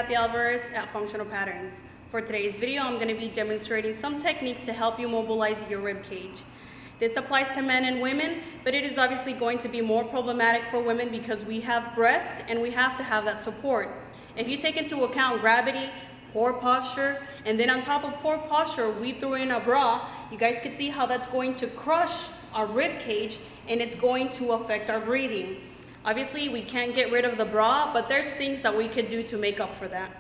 Kathy Alvarez at Functional Patterns. For today's video, I'm going to be demonstrating some techniques to help you mobilize your rib cage. This applies to men and women, but it is obviously going to be more problematic for women because we have breast and we have to have that support. If you take into account gravity, poor posture, and then on top of poor posture, we threw in a bra, you guys can see how that's going to crush our rib cage and it's going to affect our breathing. Obviously, we can't get rid of the bra, but there's things that we could do to make up for that.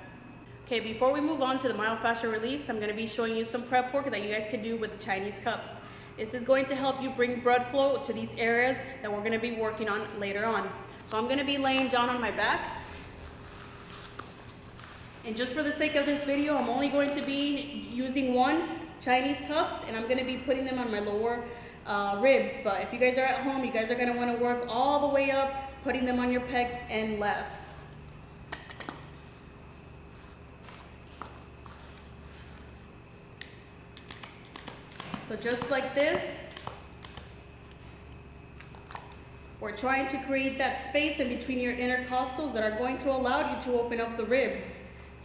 Okay, before we move on to the myofascial release, I'm going to be showing you some prep work that you guys can do with the Chinese cups. This is going to help you bring blood flow to these areas that we're going to be working on later on. So I'm going to be laying down on my back. And just for the sake of this video, I'm only going to be using one Chinese cups, and I'm going to be putting them on my lower ribs. But if you guys are at home, you guys are going to want to work all the way up, putting them on your pecs and lats. So just like this, we're trying to create that space in between your intercostals that are going to allow you to open up the ribs.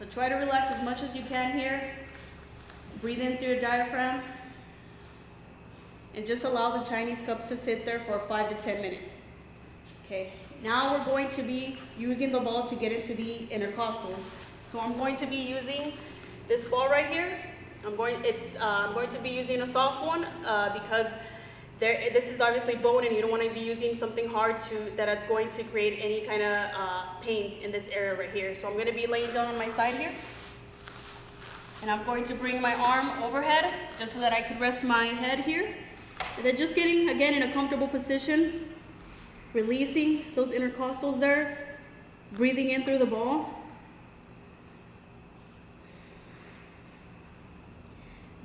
So try to relax as much as you can here. Breathe in through your diaphragm. And just allow the Chinese cups to sit there for 5 to 10 minutes. Okay, now we're going to be using the ball to get into the intercostals. So I'm going to be using this ball right here. I'm going to be using a soft one because this is obviously bone, and you don't want to be using something hard that's going to create any kind of pain in this area right here. So I'm going to be laying down on my side here, and I'm going to bring my arm overhead just so that I could rest my head here. And then just getting again in a comfortable position, releasing those intercostals there, breathing in through the ball.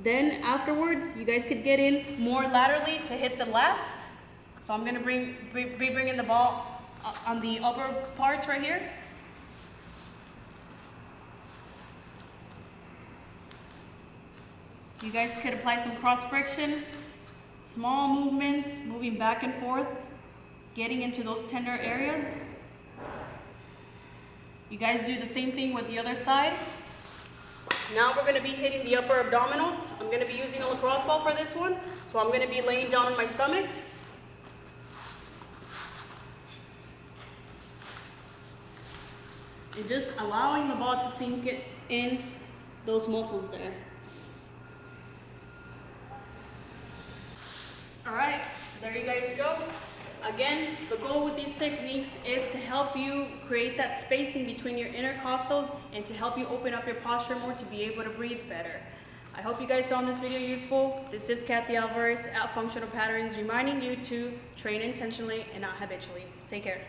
Then afterwards, you guys could get in more laterally to hit the lats. So I'm going to be bringing the ball on the upper parts right here. You guys could apply some cross friction, small movements, moving back and forth, getting into those tender areas. You guys do the same thing with the other side. Now we're going to be hitting the upper abdominals. I'm going to be using a lacrosse ball for this one. So I'm going to be laying down on my stomach. And just allowing the ball to sink it in those muscles there. All right, there you guys go. Again, the goal with these techniques is to help you create that spacing between your intercostals and to help you open up your posture more to be able to breathe better. I hope you guys found this video useful. This is Kathy Alvarez at Functional Patterns, reminding you to train intentionally and not habitually. Take care.